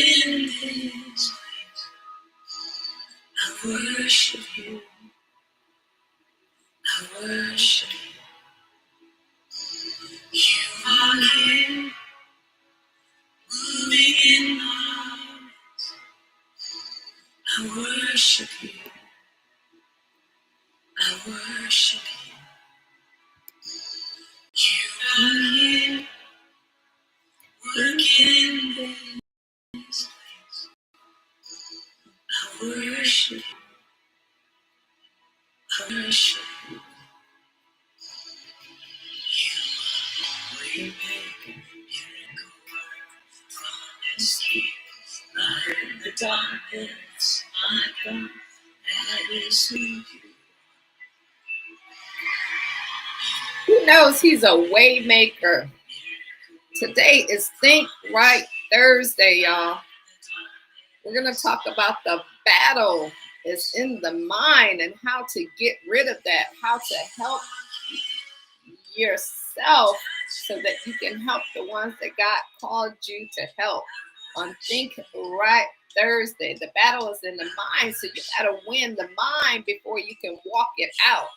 in this place. I worship you. I worship you. You are here, moving in my midst. I worship you. I worship you. You are here, working in this place. I worship you. I worship you. You make miracle work, promise keep, light in the darkness, my God, that is who you are. Who knows he's a way maker? Today is Think Right Thursday, y'all. We're going to talk about the battle is in the mind and how to get rid of that, how to help yourself so that you can help the ones that God called you to help on Think Right Thursday. The battle is in the mind, so you got to win the mind before you can walk it out.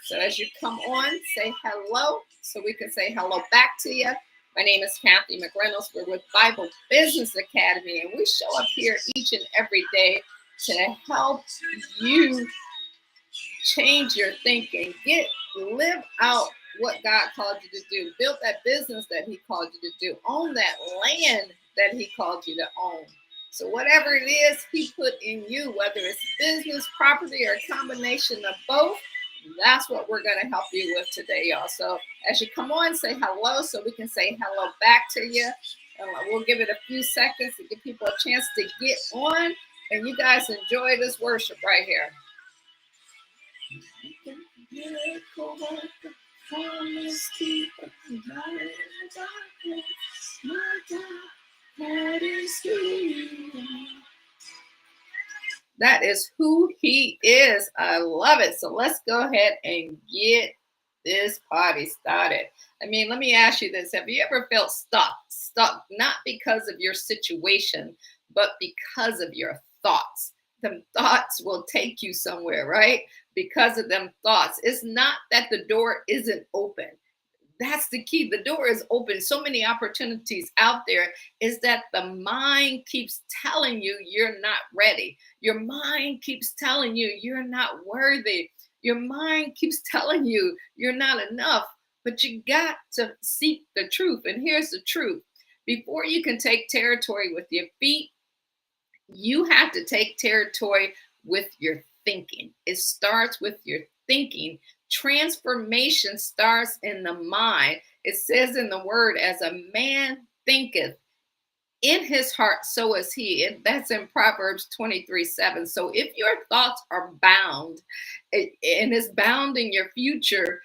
So as you come on, say hello so we can say hello back to you. My name is Cathy McReynolds. We're with Bible Business Academy, and we show up here each and every day to help you change your thinking, live out what God called you to do, build that business that he called you to do, own that land that he called you to own. So whatever it is he put in you, whether it's business, property, or a combination of both, that's what we're going to help you with today, y'all. So as you come on, say hello so we can say hello back to you. We'll give it a few seconds to give people a chance to get on, and you guys enjoy this worship right here. Promise keeper, light in the darkness, my God, that is who you are. That is who he is. I love it. So let's go ahead and get this party started. I mean, let me ask you this. Have you ever felt stuck? Stuck not because of your situation, but because of your thoughts. Them thoughts will take you somewhere, right? Because of them thoughts. It's not that the door isn't open. That's the key. The door is open. So many opportunities out there is that the mind keeps telling you you're not ready. Your mind keeps telling you you're not worthy. Your mind keeps telling you you're not enough, but you got to seek the truth. And here's the truth. Before you can take territory with your feet, you have to take territory with your thinking. It starts with your thinking. Transformation starts in the mind. It says in the word, as a man thinketh in his heart, so is he. And that's in Proverbs 23:7. So if your thoughts are bound and it's bound in your future,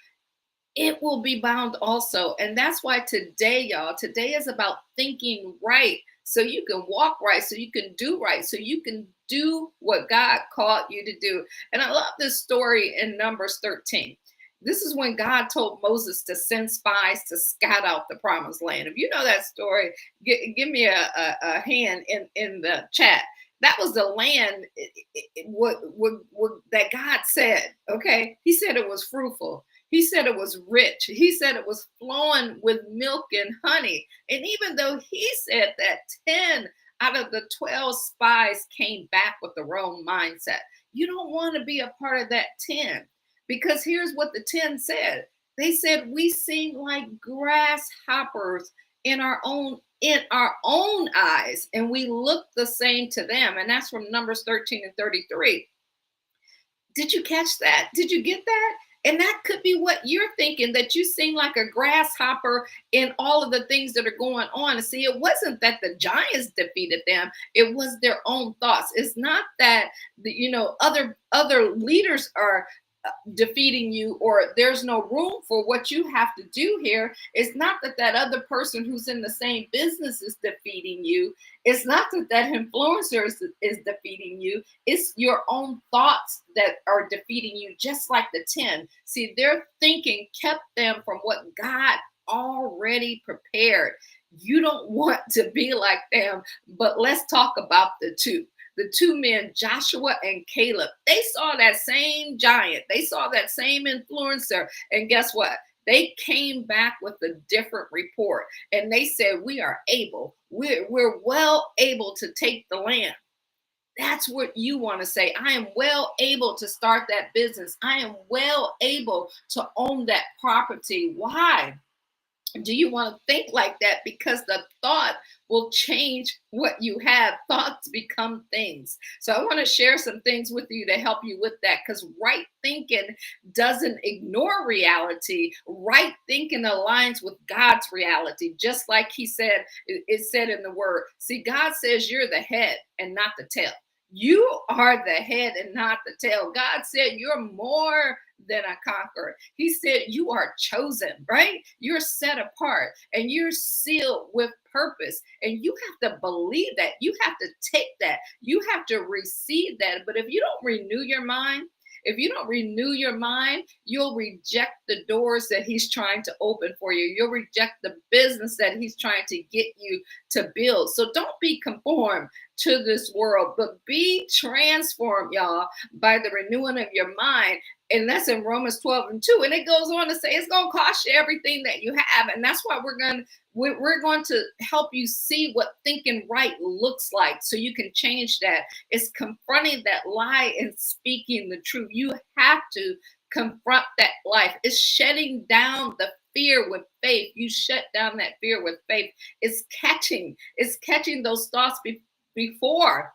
it will be bound also. And that's why today, y'all, today is about thinking right. So you can walk right, so you can do right, so you can do what God called you to do. And I love this story in Numbers 13. This is when God told Moses to send spies to scout out the promised land. If you know that story, give me a hand in the chat. That was the land that God said, okay? He said it was fruitful. He said it was rich. He said it was flowing with milk and honey. And even though he said that, 10 out of the 12 spies came back with the wrong mindset. You don't want to be a part of that 10, because here's what the 10 said. They said, we seem like grasshoppers in our own eyes, and we look the same to them. And that's from Numbers 13:33. Did you catch that? Did you get that? And that could be what you're thinking, that you seem like a grasshopper in all of the things that are going on. And see, it wasn't that the giants defeated them. It was their own thoughts. It's not that, other leaders are defeating you, or there's no room for what you have to do here. It's not that other person who's in the same business is defeating you. It's not that influencer is defeating you. It's your own thoughts that are defeating you, just like the 10. See, their thinking kept them from what God already prepared. You don't want to be like them, but let's talk about the two. The two men, Joshua and Caleb, they saw that same giant. They saw that same influencer. And guess what? They came back with a different report. And they said, we are able, we're well able to take the land. That's what you want to say. I am well able to start that business. I am well able to own that property. Why? Do you want to think like that? Because the thought will change what you have. Thoughts become things. So I want to share some things with you to help you with that, because right thinking doesn't ignore reality. Right thinking aligns with God's reality, just like he said, it said in the word. See, God says you're the head and not the tail. You are the head and not the tail. God said you're more than a conqueror. He said you are chosen, right? You're set apart and you're sealed with purpose. And you have to believe that. You have to take that. You have to receive that. But if you don't renew your mind, you'll reject the doors that he's trying to open for you. You'll reject the business that he's trying to get you to build. So don't be conformed to this world, but be transformed, y'all, by the renewing of your mind. And that's in Romans 12:2. And it goes on to say it's going to cost you everything that you have. And that's why we're going to help you see what thinking right looks like so you can change that. It's confronting that lie and speaking the truth. You have to confront that life. It's shutting down the fear with faith. You shut down that fear with faith. It's catching those thoughts before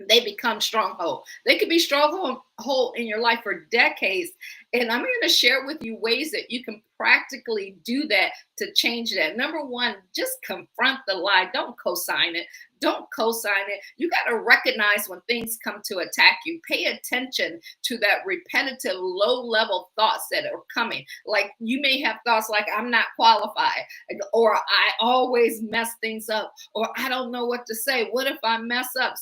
they become stronghold. They could be stronghold in your life for decades. And I'm going to share with you ways that you can practically do that to change that. Number one, just confront the lie. Don't co-sign it. Don't co-sign it. You got to recognize when things come to attack you. Pay attention to that repetitive, low-level thoughts that are coming. Like you may have thoughts like, I'm not qualified, or I always mess things up, or I don't know what to say. What if I mess up?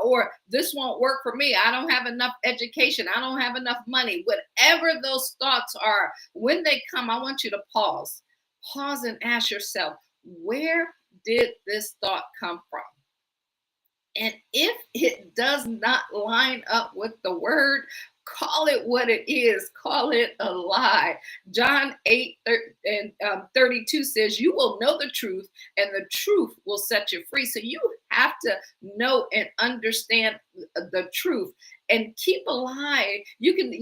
Or this won't work for me. I don't have enough education. I don't have enough money. Whatever those thoughts are, when they come, I want you to pause. Pause and ask yourself, where did this thought come from? And if it does not line up with the word, call it what it is. Call it a lie. John 8:32 says, you will know the truth and the truth will set you free. So you have to know and understand the truth and keep a lie.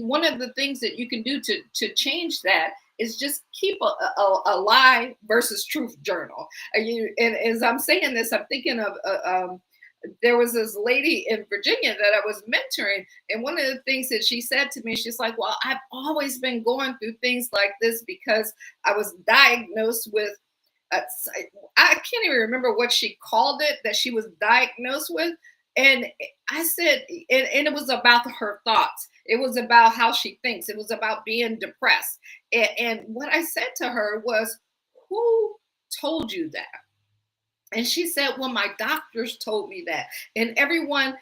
One of the things that you can do to change that is just keep a lie versus truth journal. And as I'm saying this, I'm thinking of there was this lady in Virginia that I was mentoring. And one of the things that she said to me, she's like, well, I've always been going through things like this because I was diagnosed with, I can't even remember what she called it that she was diagnosed with. And I said, and it was about her thoughts. It was about how she thinks. It was about being depressed. And what I said to her was, who told you that? And she said, well, my doctors told me that. And everyone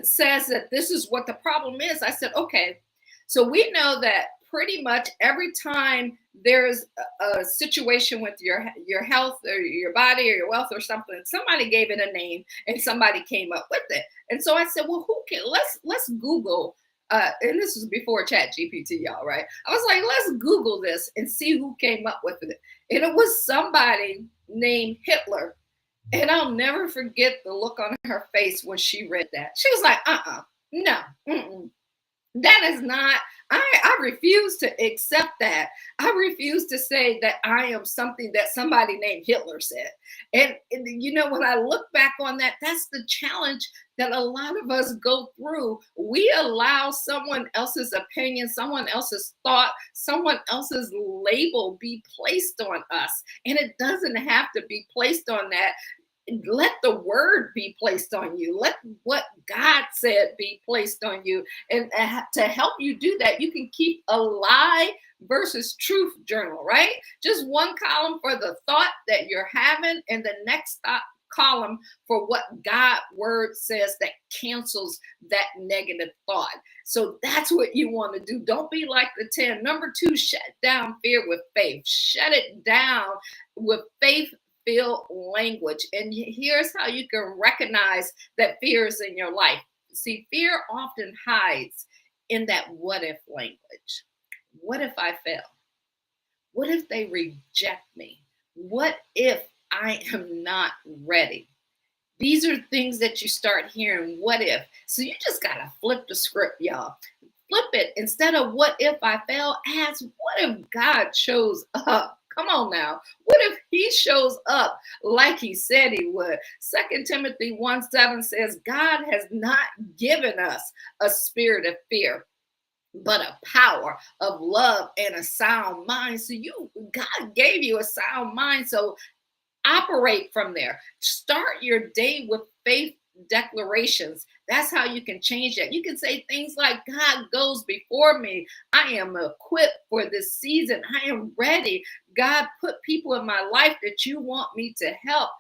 says that this is what the problem is. I said, okay, so we know that pretty much every time there's a situation with your health or your body or your wealth or something, somebody gave it a name and somebody came up with it. And so I said, well, let's Google. And this was before Chat GPT, y'all, right? I was like, let's Google this and see who came up with it. And it was somebody named Hitler. And I'll never forget the look on her face when she read that. She was like, no, that is not, I refuse to accept that. I refuse to say that I am something that somebody named Hitler said. And you know, when I look back on that, that's the challenge that a lot of us go through. We allow someone else's opinion, someone else's thought, someone else's label be placed on us. And it doesn't have to be placed on that. Let the word be placed on you. Let what God said be placed on you. And to help you do that, you can keep a lie versus truth journal, right? Just one column for the thought that you're having and the next column for what God word says that cancels that negative thought. So that's what you want to do. Don't be like the 10. Number 2, shut down fear with faith. Shut it down with faith filled language. And here's how you can recognize that fear is in your life. See, fear often hides in that what if language. What if I fail? What if they reject me? What if I am not ready? These are things that you start hearing, what if? So you just got to flip the script, y'all. Flip it. Instead of what if I fail, ask, what if God shows up? Come on now. What if he shows up like he said he would? 2 Timothy 1:7 says, God has not given us a spirit of fear, but a power of love and a sound mind. So God gave you a sound mind. So operate from there. Start your day with faith declarations. That's how you can change that. You can say things like, God goes before me. I am equipped for this season. I am ready. God put people in my life that you want me to help.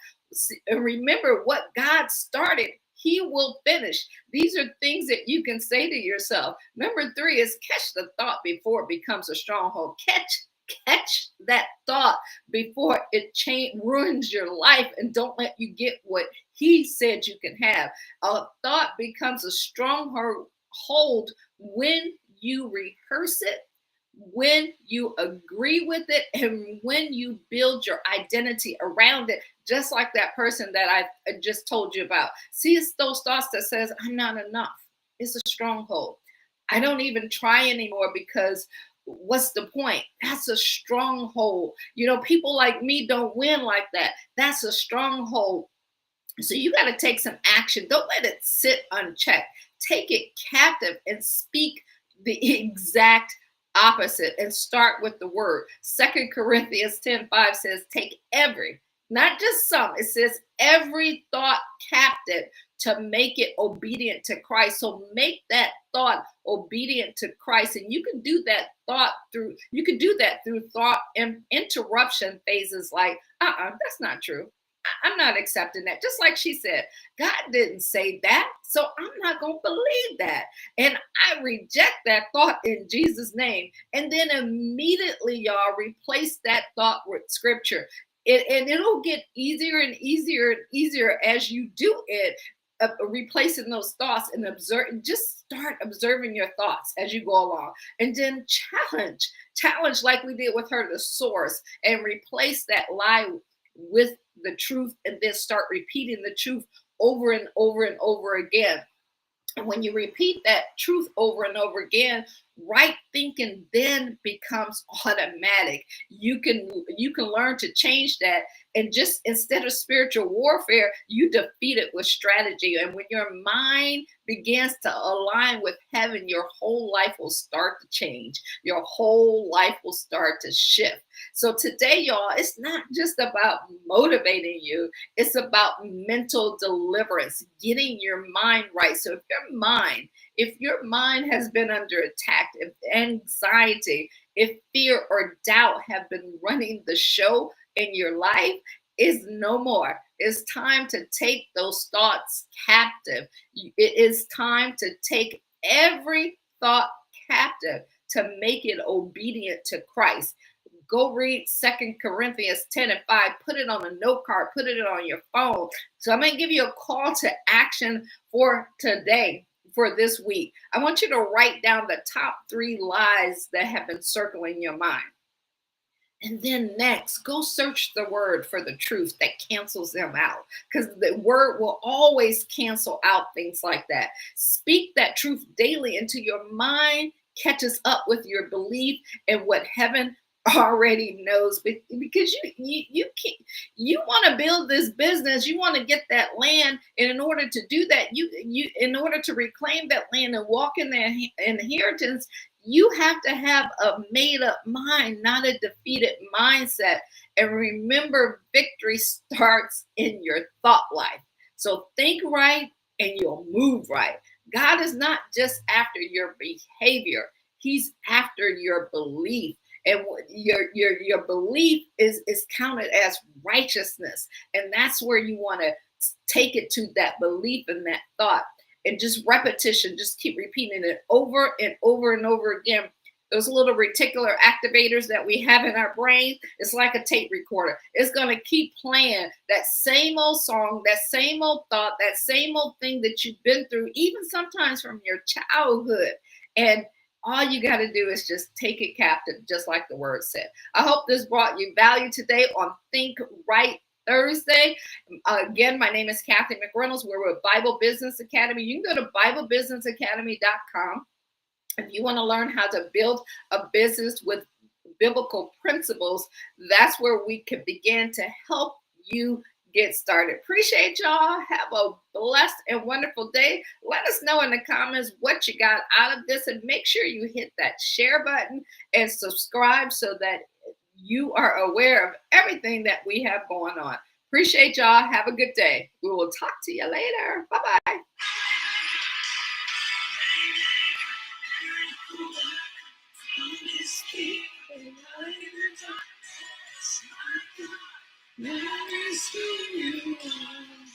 And remember, what God started, he will finish. These are things that you can say to yourself. Number 3 is catch the thought before it becomes a stronghold. Catch that thought before it ruins your life, and don't let you get what he said you can have. A thought becomes a stronghold when you rehearse it, when you agree with it, and when you build your identity around it, just like that person that I just told you about. See, it's those thoughts that says, I'm not enough. It's a stronghold. I don't even try anymore because what's the point? That's a stronghold. People like me don't win like that. That's a stronghold. So you got to take some action. Don't let it sit unchecked. Take it captive and speak the exact opposite, and start with the word. 2 Corinthians 10:5 says, take every, not just some, it says every thought captive to make it obedient to Christ. So make that thought obedient to Christ. And you can do that through thought and interruption phases like, that's not true. I'm not accepting that. Just like she said, God didn't say that, so I'm not going to believe that. And I reject that thought in Jesus' name. And then immediately, y'all, replace that thought with scripture. And it'll get easier and easier and easier as you do it, replacing those thoughts and just start observing your thoughts as you go along. And then challenge like we did with her, the source, and replace that lie with the truth, and then start repeating the truth over and over and over again. And when you repeat that truth over and over again, right thinking then becomes automatic. You can learn to change that, and just instead of spiritual warfare, you defeat it with strategy. And when your mind begins to align with heaven, your whole life will start to change. Your whole life will start to shift. So today, y'all, it's not just about motivating you. It's about mental deliverance, getting your mind right. So if your mind has been under attack, if anxiety, if fear or doubt have been running the show in your life, is no more. It's time to take those thoughts captive. It is time to take every thought captive to make it obedient to Christ. Go read 2 Corinthians 10:5. Put it on a note card. Put it on your phone. So I'm going to give you a call to action for today, for this week. I want you to write down the top 3 lies that have been circling your mind. And then next, go search the word for the truth that cancels them out, because the word will always cancel out things like that. Speak that truth daily until your mind catches up with your belief and what heaven already knows. Because you want to build this business, you want to get that land, and in order to do that, you in order to reclaim that land and walk in the inheritance, you have to have a made up mind, not a defeated mindset. And remember, victory starts in your thought life. So think right and you'll move right. God is not just after your behavior. He's after your belief. And your belief is counted as righteousness. And that's where you want to take it to that belief and that thought. And just repetition, just keep repeating it over and over and over again. Those little reticular activators that we have in our brain, it's like a tape recorder. It's going to keep playing that same old song, that same old thought, that same old thing that you've been through, even sometimes from your childhood. And all you got to do is just take it captive, just like the word said. I hope this brought you value today on Think Right Thursday. Again, my name is Cathy McReynolds. We're with Bible Business Academy. You can go to BibleBusinessAcademy.com. If you want to learn how to build a business with biblical principles, that's where we can begin to help you get started. Appreciate y'all. Have a blessed and wonderful day. Let us know in the comments what you got out of this, and make sure you hit that share button and subscribe so that you are aware of everything that we have going on. Appreciate y'all. Have a good day. We will talk to you later. Bye-bye. Let me see you.